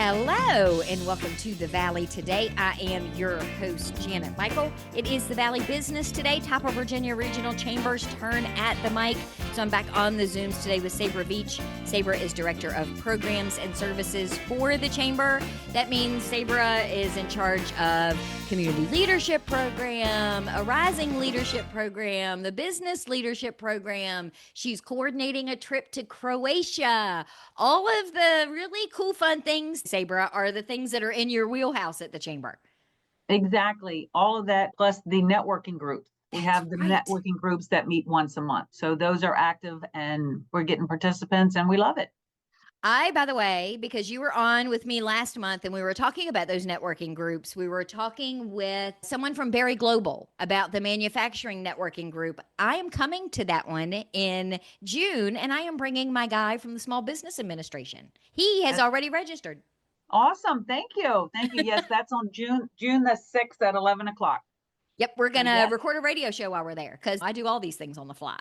Hello, and welcome to the Valley Today. I am your host, Janet Michael. It is the Valley Business Today, top of Virginia Regional Chamber's turn at the mic. So I'm back on the Zooms today with Sabra Veach. Sabra is Director of Programs and Services for the Chamber. That means Sabra is in charge of Community Leadership Program, a Rising Leadership Program, the Business Leadership Program. She's coordinating a trip to Croatia. All of the really cool, fun things, Sabra, are the things that are in your wheelhouse at the Chamber. Exactly. All of that, plus the networking groups. We have the right. networking groups that meet once a month. So those are active and we're getting participants and we love it. By the way, because you were on with me last month and we were talking about those networking groups, we were talking with someone from Berry Global about the manufacturing networking group. I am coming to that one in June, and I am bringing my guy from the Small Business Administration. He has already registered. Awesome. Thank you. Thank you. Yes, that's on June the 6th at 11 o'clock. Yep, we're going to yes, record a radio show while we're there because I do all these things on the fly.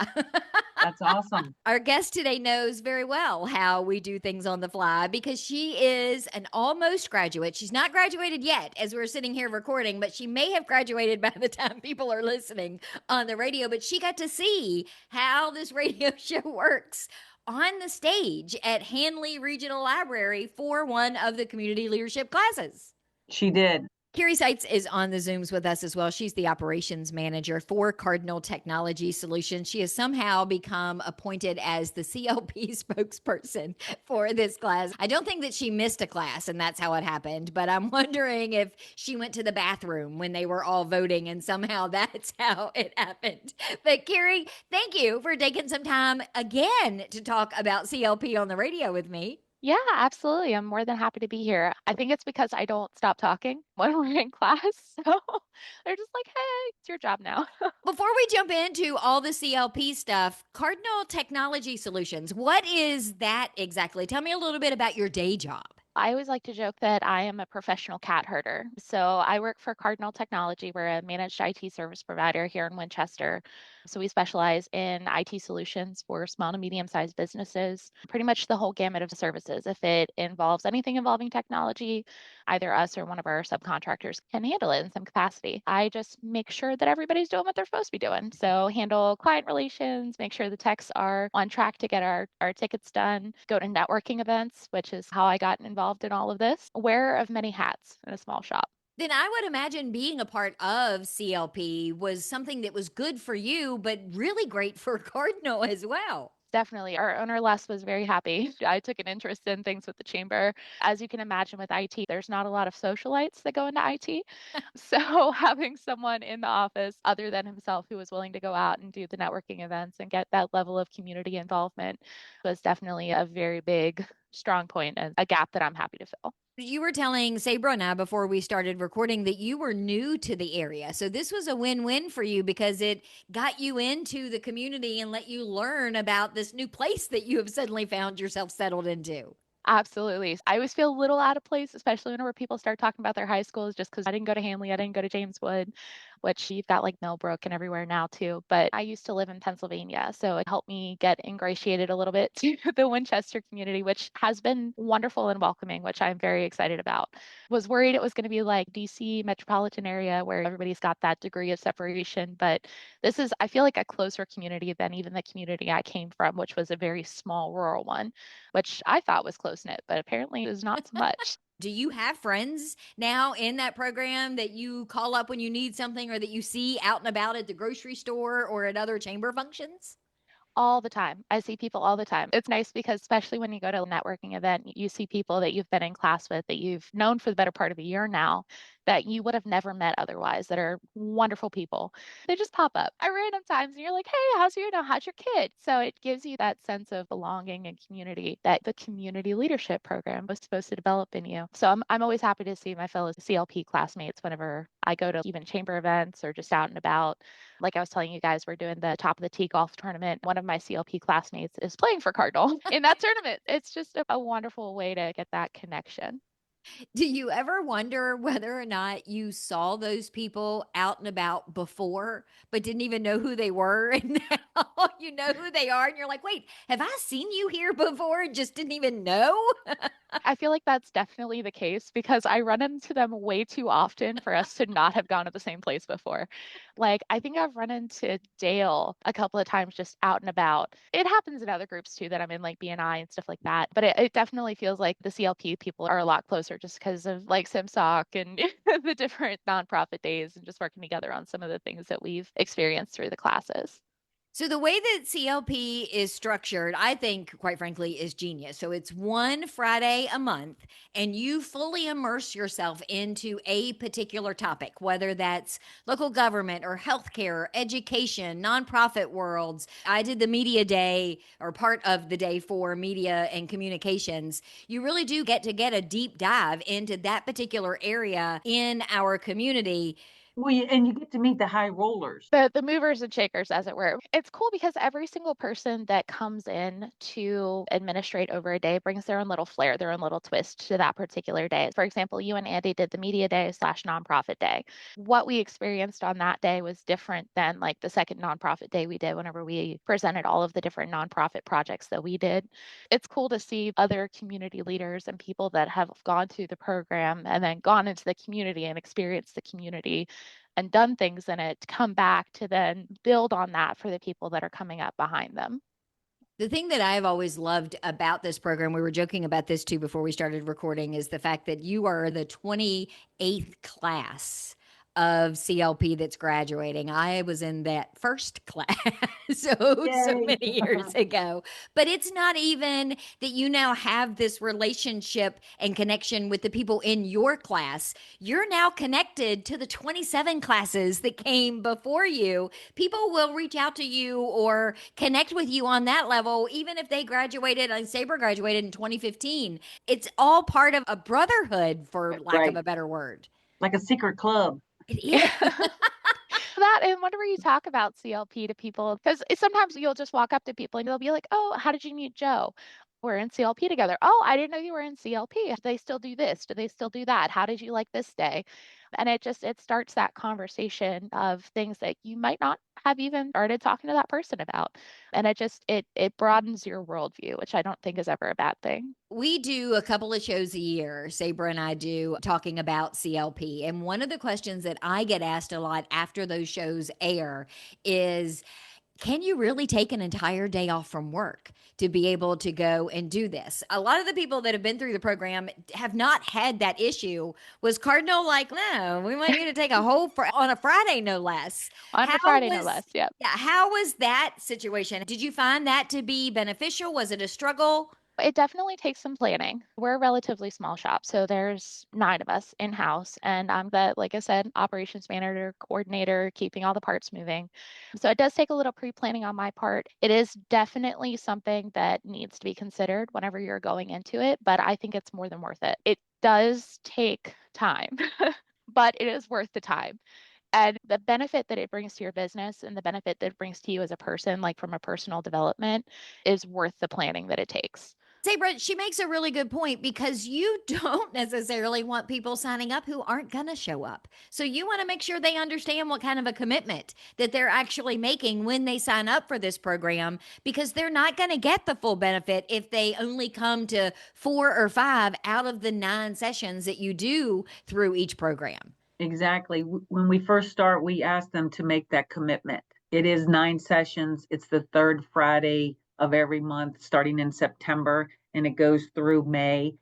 that's awesome. Our guest today knows very well how we do things on the fly because she is an almost graduate. She's not graduated yet as we're sitting here recording, but she may have graduated by the time people are listening on the radio. But she got to see how this radio show works on the stage at Hanley Regional Library for one of the community leadership classes. She did. Kearie Seitz is on the Zooms with us as well. She's the operations manager for Cardinal Technology Solutions. She has somehow become appointed as the CLP spokesperson for this class. I don't think that she missed a class and that's how it happened, but I'm wondering if she went to the bathroom when they were all voting and somehow that's how it happened. But Kearie, thank you for taking some time again to talk about CLP on the radio with me. Yeah, absolutely. I'm more than happy to be here. I think it's because I don't stop talking when we're in class. So they're just like, hey, it's your job now. Before we jump into all the CLP stuff, Cardinal Technology Solutions, what is that exactly? Tell me a little bit about your day job. I always like to joke that I am a professional cat herder. So I work for Cardinal Technology. We're a managed IT service provider here in Winchester. So we specialize in IT solutions for small to medium-sized businesses, pretty much the whole gamut of services. If it involves anything involving technology, either us or one of our subcontractors can handle it in some capacity. I just make sure that everybody's doing what they're supposed to be doing. So handle client relations, make sure the techs are on track to get our tickets done, go to networking events, which is how I got involved in all of this. Wearer of many hats in a small shop. Then I would imagine being a part of CLP was something that was good for you, but really great for Cardinal as well. Definitely. Our owner, Les, was very happy. I took an interest in things with the chamber. As you can imagine with IT, there's not a lot of socialites that go into IT. So having someone in the office other than himself who was willing to go out and do the networking events and get that level of community involvement was definitely a very big, strong point and a gap that I'm happy to fill. You were telling Sabra and I before we started recording that you were new to the area. So this was a win-win for you because it got you into the community and let you learn about this new place that you have suddenly found yourself settled into. Absolutely. I always feel a little out of place, especially whenever people start talking about their high schools, just because I didn't go to Hanley, I didn't go to Jameswood, which you've got like Millbrook and everywhere now too. But I used to live in Pennsylvania, so it helped me get ingratiated a little bit to the Winchester community, which has been wonderful and welcoming, which I'm very excited about. Was worried it was going to be like DC metropolitan area where everybody's got that degree of separation, but this is, I feel like, a closer community than even the community I came from, which was a very small rural one, which I thought was close knit, but apparently is not so much. Do you have friends now in that program that you call up when you need something or that you see out and about at the grocery store or at other chamber functions? All the time. I see people all the time. It's nice because especially when you go to a networking event, you see people that you've been in class with, that you've known for the better part of a year now, that you would have never met otherwise, that are wonderful people. They just pop up at random times and you're like, hey, how's your, how's your kid? So it gives you that sense of belonging and community that the community leadership program was supposed to develop in you. So I'm always happy to see my fellow CLP classmates whenever I go to even chamber events or just out and about. Like I was telling you guys, we're doing the top of the tee golf tournament. One of my CLP classmates is playing for Cardinal in that tournament. It's just a wonderful way to get that connection. Do you ever wonder whether or not you saw those people out and about before, but didn't even know who they were? And now you know who they are, and you're like, wait, have I seen you here before and just didn't even know? I feel like that's definitely the case because I run into them way too often for us to not have gone to the same place before. Like, I think I've run into Dale a couple of times just out and about. It happens in other groups too that I'm in, like BNI and stuff like that. But it definitely feels like the CLP people are a lot closer just because of like SimSoc and the different nonprofit days and just working together on some of the things that we've experienced through the classes. So the way that CLP is structured, I think, quite frankly, is genius. So it's one Friday a month, and you fully immerse yourself into a particular topic, whether that's local government or healthcare, or education, nonprofit worlds. I did the media day or part of the day for media and communications. You really do get to get a deep dive into that particular area in our community. Well, and you get to meet the high rollers. The movers and shakers, as it were. It's cool because every single person that comes in to administrate over a day brings their own little flair, their own little twist to that particular day. For example, you and Andy did the media day / nonprofit day. What we experienced on that day was different than like the second nonprofit day we did whenever we presented all of the different nonprofit projects that we did. It's cool to see other community leaders and people that have gone through the program and then gone into the community and experienced the community and done things in it to come back to then build on that for the people that are coming up behind them. The thing that I've always loved about this program, we were joking about this too before we started recording, is the fact that you are the 28th class of CLP that's graduating. I was in that first class so Yay. many years ago. But it's not even that you now have this relationship and connection with the people in your class. You're now connected to the 27 classes that came before you. People will reach out to you or connect with you on that level, even if they graduated, like Sabra graduated in 2015. It's all part of a brotherhood, for lack of Right. a better word. Like a secret club. It Yeah. is. That and whenever you talk about CLP to people, because sometimes you'll just walk up to people and they'll be like, "Oh, how did you meet Joe? We're in CLP together. Oh, I didn't know you were in CLP. Do they still do this? Do they still do that? How did you like this day?" And it starts that conversation of things that you might not have even started talking to that person about. And it broadens your worldview, which I don't think is ever a bad thing. We do a couple of shows a year, Sabra and I do, talking about CLP. And one of the questions that I get asked a lot after those shows air is, can you really take an entire day off from work to be able to go and do this? A lot of the people that have been through the program have not had that issue. Was Cardinal like, no, we want you to take a whole on a Friday, no less? On How a Friday, no was, less. Yep. yeah, how was that situation? Did you find that to be beneficial? Was it a struggle? It definitely takes some planning. We're a relatively small shop, so there's 9 of us in-house, and I'm the, like I said, operations manager, coordinator, keeping all the parts moving. So it does take a little pre-planning on my part. It is definitely something that needs to be considered whenever you're going into it, but I think it's more than worth it. It does take time, but it is worth the time. And the benefit that it brings to your business and the benefit that it brings to you as a person, like from a personal development, is worth the planning that it takes. Sabra, she makes a really good point because you don't necessarily want people signing up who aren't going to show up. So you want to make sure they understand what kind of a commitment that they're actually making when they sign up for this program, because they're not going to get the full benefit if they only come to 4 or 5 out of the 9 sessions that you do through each program. Exactly. When we first start, we ask them to make that commitment. It is 9 sessions. It's the third Friday of every month, starting in September, and it goes through May.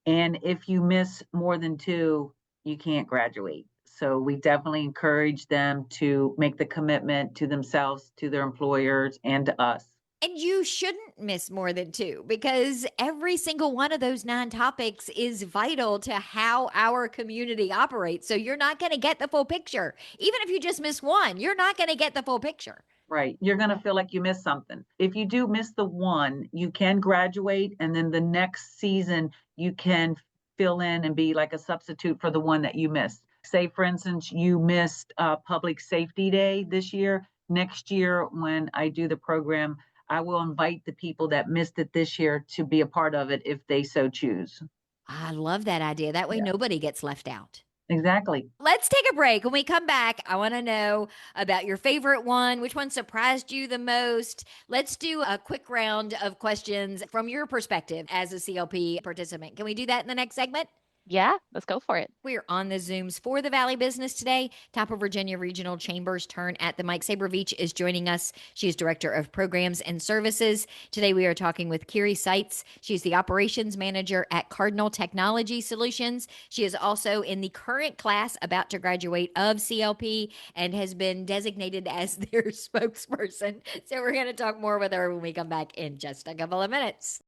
And if you miss more than 2, you can't graduate. So we definitely encourage them to make the commitment to themselves, to their employers, and to us. And you shouldn't miss more than 2, because every single one of those 9 topics is vital to how our community operates. So you're not going to get the full picture. Even if you just miss 1, you're not going to get the full picture. Right. You're going to feel like you missed something. If you do miss the 1, you can graduate, and then the next season you can fill in and be like a substitute for the one that you missed. Say, for instance, you missed Public Safety Day this year. Next year, when I do the program, I will invite the people that missed it this year to be a part of it if they so choose. I love that idea. That way Yeah. nobody gets left out. Exactly. Let's take a break. When we come back, I want to know about your favorite one. Which one surprised you the most? Let's do a quick round of questions from your perspective as a CLP participant. Can we do that in the next segment? Yeah, let's go for it. We're on the Zooms for the Valley Business today. Top of Virginia Regional Chamber's turn at the mic. Sabra is joining us. She is Director of Programs and Services. Today we are talking with Kearie Seitz. She's the Operations Manager at Cardinal Technology Solutions. She is also in the current class about to graduate of CLP and has been designated as their spokesperson. So we're going to talk more with her when we come back in just a couple of minutes.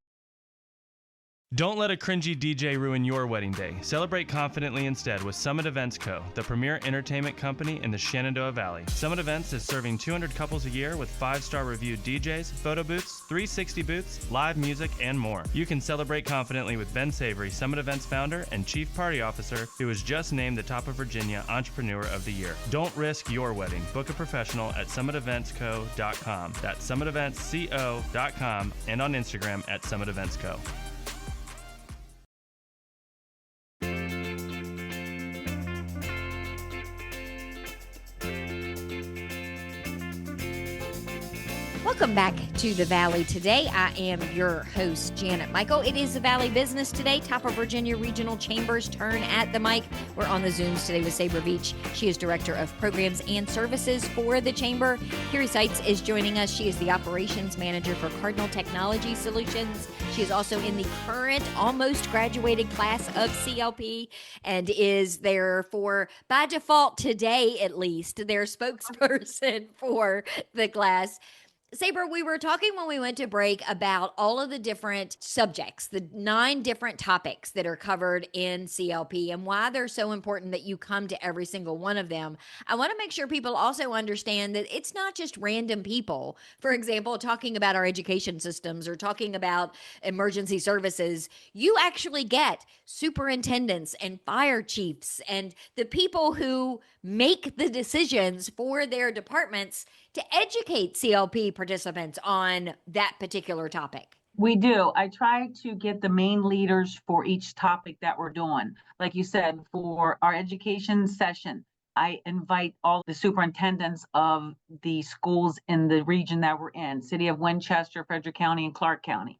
Don't let a cringy DJ ruin your wedding day. Celebrate confidently instead with Summit Events Co., the premier entertainment company in the Shenandoah Valley. Summit Events is serving 200 couples a year with 5-star reviewed DJs, photo booths, 360 booths, live music, and more. You can celebrate confidently with Ben Savory, Summit Events founder and chief party officer, who was just named the Top of Virginia Entrepreneur of the Year. Don't risk your wedding. Book a professional at summiteventsco.com. That's summiteventsco.com and on Instagram at Summit Events Co. Welcome back to the Valley today. I am your host, Janet Michael. It is the Valley Business today. Top of Virginia Regional Chamber's turn at the mic. We're on the Zooms today with Sabra Veach. She is Director of Programs and Services for the Chamber. Kearie Seitz is joining us. She is the Operations Manager for Cardinal Technology Solutions. She is also in the current, almost graduated class of CLP and is there for, by default today at least, their spokesperson for the class. Sabra, we were talking when we went to break about all of the different subjects, the 9 different topics that are covered in CLP and why they're so important that you come to every single one of them. I want to make sure people also understand that it's not just random people, for example, talking about our education systems or talking about emergency services. You actually get superintendents and fire chiefs and the people who make the decisions for their departments to educate CLP participants on that particular topic. We do. I try to get the main leaders for each topic that we're doing. Like you said, for our education session, I invite all the superintendents of the schools in the region that we're in, City of Winchester, Frederick County, and Clark County.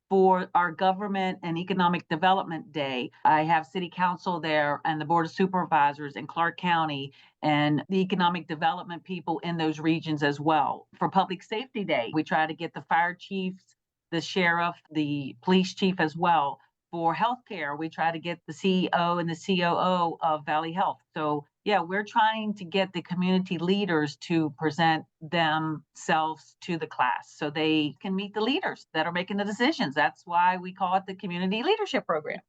For our Government and Economic Development Day, I have City Council there and the Board of Supervisors in Clark County and the economic development people in those regions as well. For Public Safety Day, we try to get the fire chiefs, the sheriff, the police chief as well. For healthcare, we try to get the CEO and the COO of Valley Health. So yeah, we're trying to get the community leaders to present themselves to the class so they can meet the leaders that are making the decisions. That's why we call it the Community Leadership Program.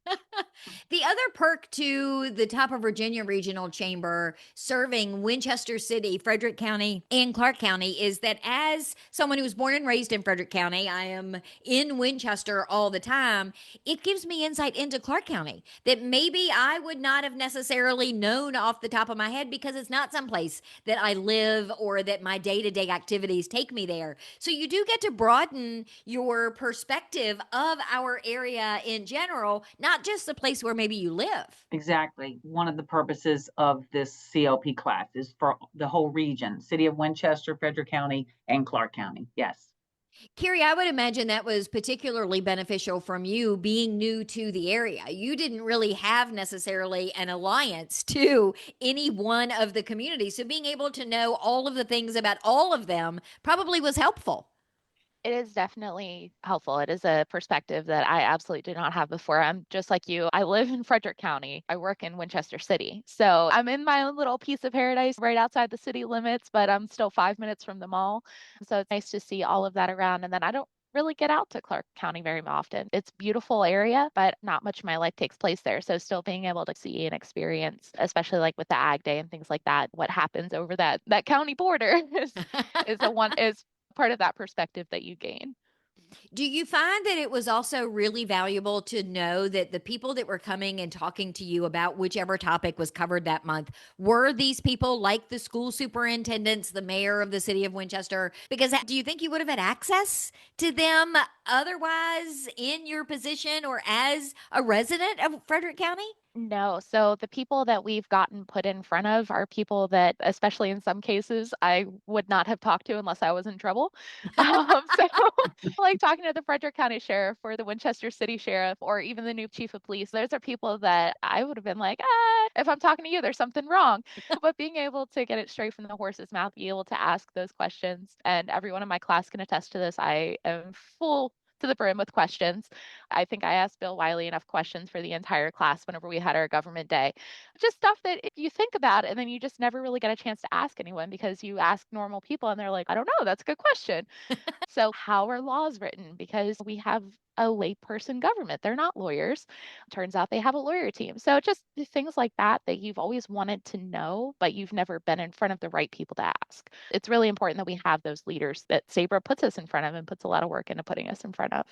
The other perk to the Top of Virginia Regional Chamber serving Winchester City, Frederick County, and Clark County is that as someone who was born and raised in Frederick County, I am in Winchester all the time. It gives me insight into Clark County that maybe I would not have necessarily known off the top of my head because it's not someplace that I live or that my day-to-day activities take me there. So you do get to broaden your perspective of our area in general, not just the place where maybe you live. Exactly. One of the purposes of this CLP class is for the whole region, City of Winchester, Frederick County, and Clark County. Yes. Kearie, I would imagine that was particularly beneficial from you being new to the area. You didn't really have necessarily an alliance to any one of the communities. So being able to know all of the things about all of them probably was helpful. It is definitely helpful. It is a perspective that I absolutely did not have before. I'm just like you. I live in Frederick County. I work in Winchester City. So I'm in my own little piece of paradise right outside the city limits, but I'm still 5 minutes from the mall. So it's nice to see all of that around. And then I don't really get out to Clark County very often. It's a beautiful area, but not much of my life takes place there. So still being able to see and experience, especially like with the Ag Day and things like that, what happens over that county border is part of that perspective that you gain. Do you find that it was also really valuable to know that the people that were coming and talking to you about whichever topic was covered that month were these people like the school superintendents, the mayor of the city of Winchester? Because do you think you would have had access to them otherwise in your position or as a resident of Frederick County? No. So the people that we've gotten put in front of are people that, especially in some cases, I would not have talked to unless I was in trouble. So like talking to the Frederick County Sheriff or the Winchester City Sheriff or even the new Chief of Police, those are people that I would have been like, if I'm talking to you, there's something wrong. But being able to get it straight from the horse's mouth, be able to ask those questions, and everyone in my class can attest to this, I am full to the brim with questions. I think I asked Bill Wiley enough questions for the entire class whenever we had our government day. Just stuff that if you think about and then you just never really get a chance to ask anyone because you ask normal people and they're like, I don't know, that's a good question. So, how are laws written? Because we have a layperson government. They're not lawyers. Turns out they have a lawyer team. So, just the things like that that you've always wanted to know, but you've never been in front of the right people to ask. It's really important that we have those leaders that Sabra puts us in front of and puts a lot of work into putting us in front of.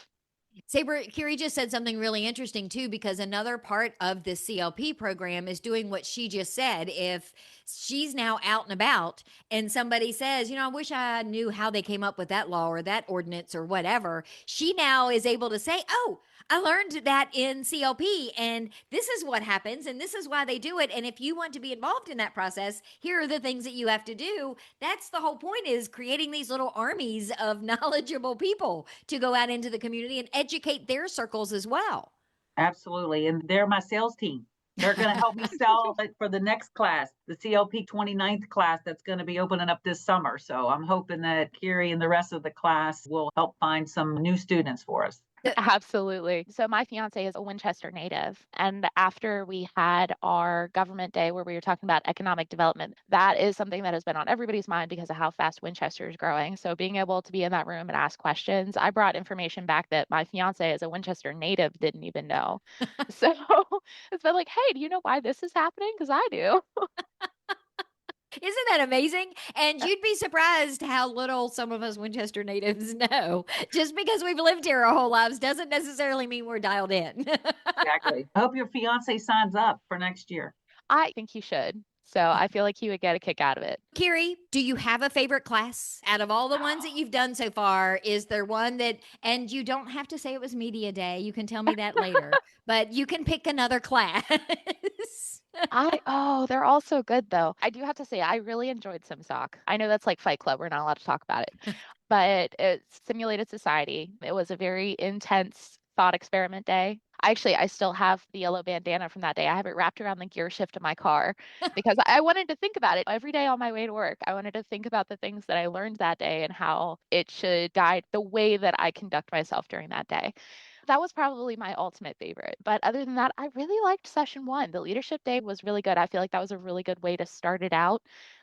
Sabra, Kearie just said something really interesting too, because another part of the CLP program is doing what she just said. If she's now out and about and somebody says, I wish I knew how they came up with that law or that ordinance or whatever, she now is able to say, oh, I learned that in CLP and this is what happens and this is why they do it. And if you want to be involved in that process, here are the things that you have to do. That's the whole point, is creating these little armies of knowledgeable people to go out into the community and educate their circles as well. Absolutely. And they're my sales team. They're going to help me sell it for the next class, the CLP 29th class that's going to be opening up this summer. So I'm hoping that Kearie and the rest of the class will help find some new students for us. Absolutely. So my fiance is a Winchester native. And after we had our government day where we were talking about economic development, that is something that has been on everybody's mind because of how fast Winchester is growing. So being able to be in that room and ask questions, I brought information back that my fiance as a Winchester native didn't even know. So it's been like, hey, do you know why this is happening? Because I do. Isn't that amazing? And you'd be surprised how little some of us Winchester natives know. Just because we've lived here our whole lives doesn't necessarily mean we're dialed in. Exactly. I hope your fiance signs up for next year. I think he should. So I feel like he would get a kick out of it. Kearie, do you have a favorite class out of all the ones that you've done so far? Is there one that, and you don't have to say it was media day, you can tell me that later, but you can pick another class. They're all so good though. I do have to say, I really enjoyed SimSoc. I know that's like Fight Club. We're not allowed to talk about it, but it's simulated society. It was a very intense thought experiment day. I still have the yellow bandana from that day. I have it wrapped around the gear shift of my car because I wanted to think about it every day on my way to work. I wanted to think about the things that I learned that day and how it should guide the way that I conduct myself during that day. That was probably my ultimate favorite. But other than that, I really liked session one. The leadership day was really good. I feel like that was a really good way to start it out.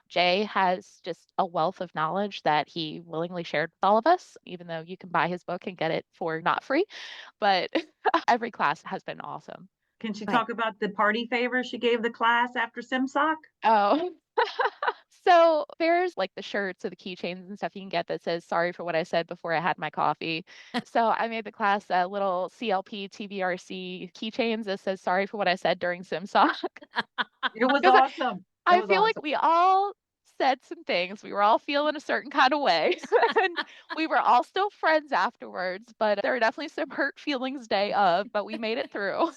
Jay has just a wealth of knowledge that he willingly shared with all of us, even though you can buy his book and get it for not free. But every class has been awesome. Can she talk about the party favor she gave the class after SimSoc? Oh. So there's like the shirts or the keychains and stuff you can get that says sorry for what I said before I had my coffee. So I made the class a little CLP TBRC keychains that says sorry for what I said during SimSoc. It was awesome. I feel like we all said some things. We were all feeling a certain kind of way. And we were all still friends afterwards, but there were definitely some hurt feelings day of, but we made it through.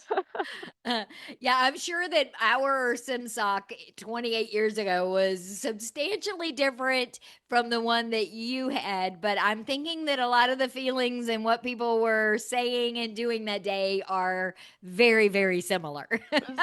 Yeah, I'm sure that our SimSoc 28 years ago was substantially different from the one that you had, but I'm thinking that a lot of the feelings and what people were saying and doing that day are very, very similar.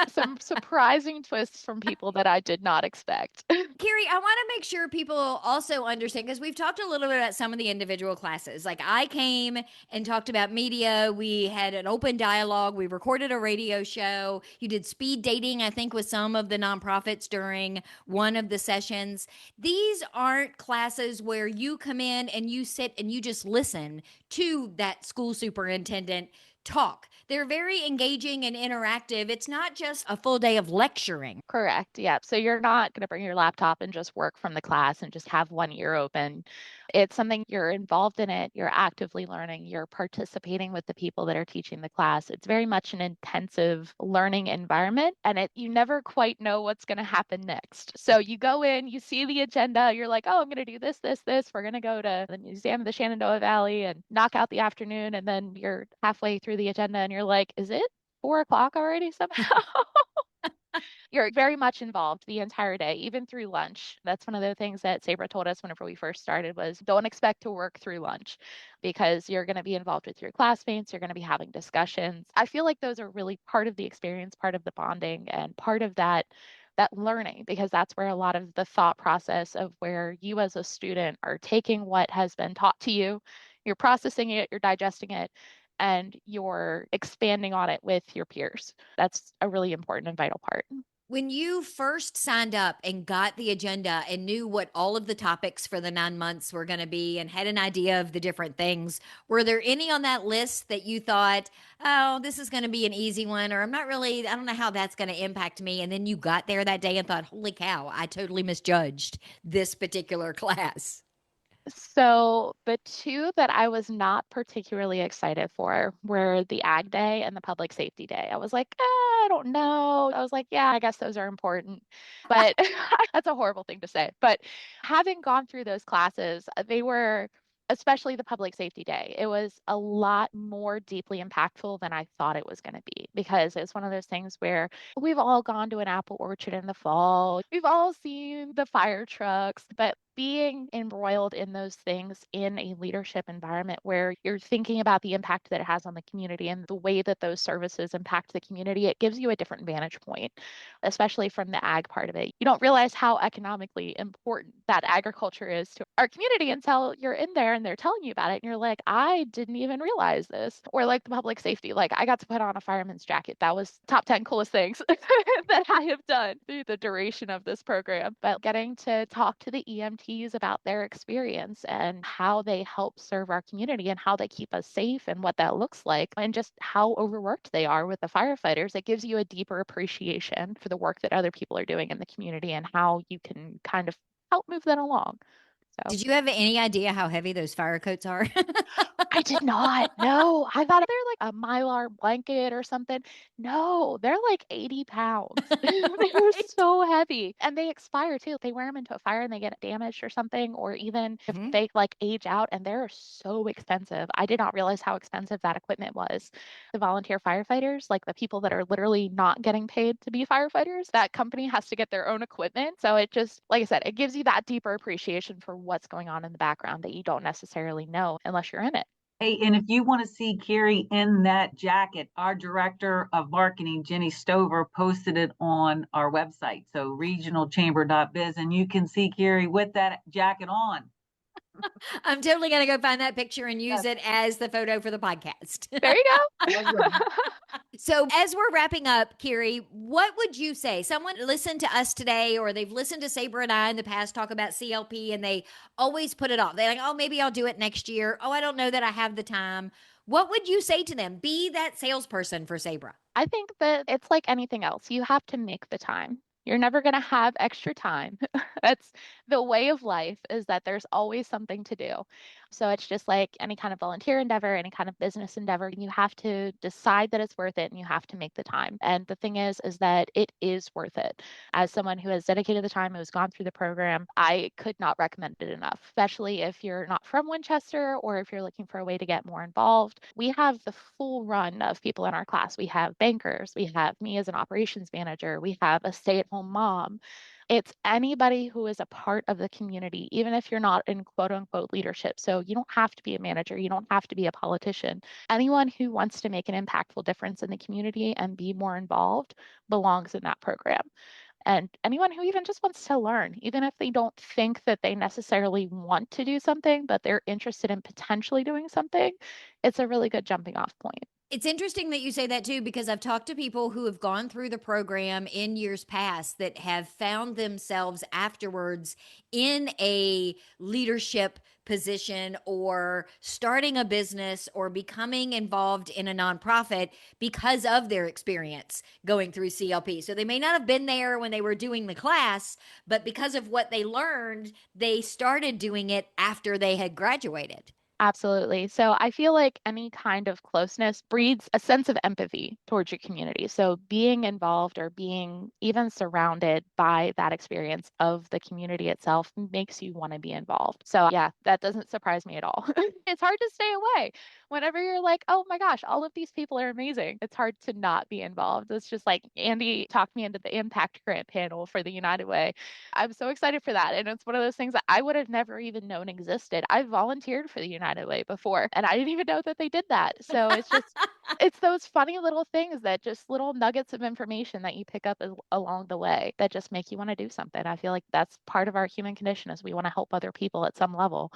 Some surprising twists from people that I did not expect. Kearie, I want to make sure people also understand, because we've talked a little bit about some of the individual classes. Like I came and talked about media. We had an open dialogue. We recorded a radio show. You did speed dating, I think, with some of the nonprofits during one of the sessions. These aren't classes where you come in and you sit and you just listen to that school superintendent talk. They're very engaging and interactive. It's not just a full day of lecturing. Correct. Yeah. So you're not going to bring your laptop and just work from the class and just have one ear open. It's something you're involved in it. You're actively learning. You're participating with the people that are teaching the class. It's very much an intensive learning environment, and you never quite know what's going to happen next. So you go in, you see the agenda. You're like, oh, I'm going to do this, this, this. We're going to go to the Museum of the Shenandoah Valley and knock out the afternoon. And then you're halfway through the agenda and you're like, is it 4 o'clock already somehow? You're very much involved the entire day, even through lunch. That's one of the things that Sabra told us whenever we first started was don't expect to work through lunch because you're going to be involved with your classmates. You're going to be having discussions. I feel like those are really part of the experience, part of the bonding, and part of that learning, because that's where a lot of the thought process of where you as a student are taking what has been taught to you, you're processing it, you're digesting it, and you're expanding on it with your peers. That's a really important and vital part. When you first signed up and got the agenda and knew what all of the topics for the 9 months were going to be and had an idea of the different things, were there any on that list that you thought, oh, this is going to be an easy one, or I don't know how that's going to impact me? And then you got there that day and thought, holy cow, I totally misjudged this particular class. So the two that I was not particularly excited for were the Ag Day and the Public Safety Day. I was like, I don't know. I was like, yeah, I guess those are important. But that's a horrible thing to say. But having gone through those classes, they were, especially the Public Safety Day, it was a lot more deeply impactful than I thought it was going to be, because it's one of those things where we've all gone to an apple orchard in the fall. We've all seen the fire trucks, but being embroiled in those things in a leadership environment where you're thinking about the impact that it has on the community and the way that those services impact the community, it gives you a different vantage point, especially from the ag part of it. You don't realize how economically important that agriculture is to our community until you're in there and they're telling you about it. And you're like, I didn't even realize this. Or like the public safety, like I got to put on a fireman's jacket. That was top 10 coolest things that I have done through the duration of this program. But getting to talk to the EMTs about their experience and how they help serve our community and how they keep us safe and what that looks like, and just how overworked they are with the firefighters, it gives you a deeper appreciation for the work that other people are doing in the community and how you can kind of help move that along. So Did you have any idea how heavy those fire coats are? I did not. No, I thought they're like a Mylar blanket or something. No, they're like 80 pounds. They're Right? so heavy and they expire too. They wear them into a fire and they get damaged or something, or even if Mhm. they like age out, and they're so expensive. I did not realize how expensive that equipment was. The volunteer firefighters, like the people that are literally not getting paid to be firefighters, that company has to get their own equipment. So it just, like I said, it gives you that deeper appreciation for what's going on in the background that you don't necessarily know unless you're in it. Hey, and if you want to see Kearie in that jacket, our director of marketing, Jenny Stover, posted it on our website. So regionalchamber.biz, and you can see Kearie with that jacket on. I'm totally going to go find that picture and use Yes. it as the photo for the podcast. There you go. So, as we're wrapping up, Kearie, what would you say? Someone listened to us today, or they've listened to Sabra and I in the past talk about CLP, and they always put it off. They're like, oh, maybe I'll do it next year. Oh, I don't know that I have the time. What would you say to them? Be that salesperson for Sabra. I think that it's like anything else. You have to make the time. You're never going to have extra time. That's the way of life, is that there's always something to do. So it's just like any kind of volunteer endeavor, any kind of business endeavor. You have to decide that it's worth it and you have to make the time. And the thing is that it is worth it. As someone who has dedicated the time, who has gone through the program, I could not recommend it enough, especially if you're not from Winchester or if you're looking for a way to get more involved. We have the full run of people in our class. We have bankers, we have me as an operations manager, we have a stay-at-home mom. It's anybody who is a part of the community, even if you're not in quote unquote leadership. So you don't have to be a manager, you don't have to be a politician. Anyone who wants to make an impactful difference in the community and be more involved belongs in that program. And anyone who even just wants to learn, even if they don't think that they necessarily want to do something, but they're interested in potentially doing something, it's a really good jumping off point. It's interesting that you say that too, because I've talked to people who have gone through the program in years past that have found themselves afterwards in a leadership position or starting a business or becoming involved in a nonprofit because of their experience going through CLP. So they may not have been there when they were doing the class, but because of what they learned, they started doing it after they had graduated. Absolutely. So I feel like any kind of closeness breeds a sense of empathy towards your community. So being involved or being even surrounded by that experience of the community itself makes you want to be involved. So yeah, that doesn't surprise me at all. It's hard to stay away. Whenever you're like, oh my gosh, all of these people are amazing, it's hard to not be involved. It's just like Andy talked me into the impact grant panel for the United Way. I'm so excited for that. And it's one of those things that I would have never even known existed. I volunteered for the United Way before, and I didn't even know that they did that. So it's just, it's those funny little things that just little nuggets of information that you pick up along the way that just make you want to do something. I feel like that's part of our human condition is we want to help other people at some level.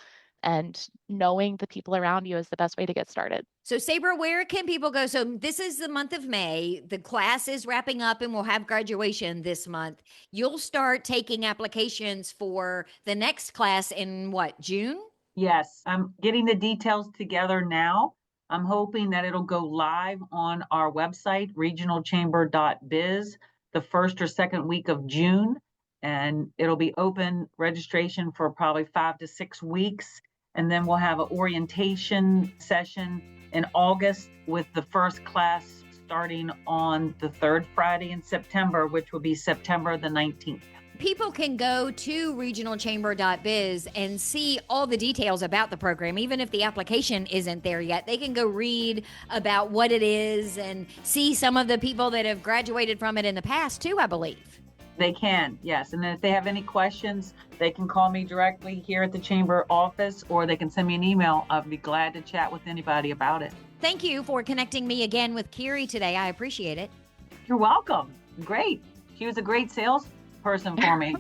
And knowing the people around you is the best way to get started. So, Sabra, where can people go? So, this is the month of May. The class is wrapping up and we'll have graduation this month. You'll start taking applications for the next class in what, June? Yes, I'm getting the details together now. I'm hoping that it'll go live on our website, regionalchamber.biz, the first or second week of June. And it'll be open registration for probably 5 to 6 weeks. And then we'll have an orientation session in August with the first class starting on the third Friday in September, which will be September the 19th. People can go to regionalchamber.biz and see all the details about the program. Even if the application isn't there yet, they can go read about what it is and see some of the people that have graduated from it in the past too, I believe. They can, yes. And then if they have any questions, they can call me directly here at the Chamber office, or they can send me an email. I'll be glad to chat with anybody about it. Thank you for connecting me again with Kearie today. I appreciate it. You're welcome. Great. She was a great salesperson for me.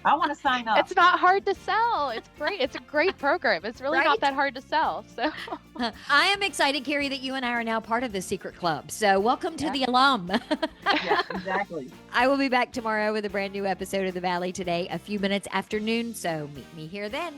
I want to sign up. It's not hard to sell. It's great. It's a great program. It's really not that hard to sell. So I am excited, Kearie, that you and I are now part of the secret club. So welcome to the alum. Yeah, exactly. I will be back tomorrow with a brand new episode of The Valley Today, a few minutes after noon. So meet me here then.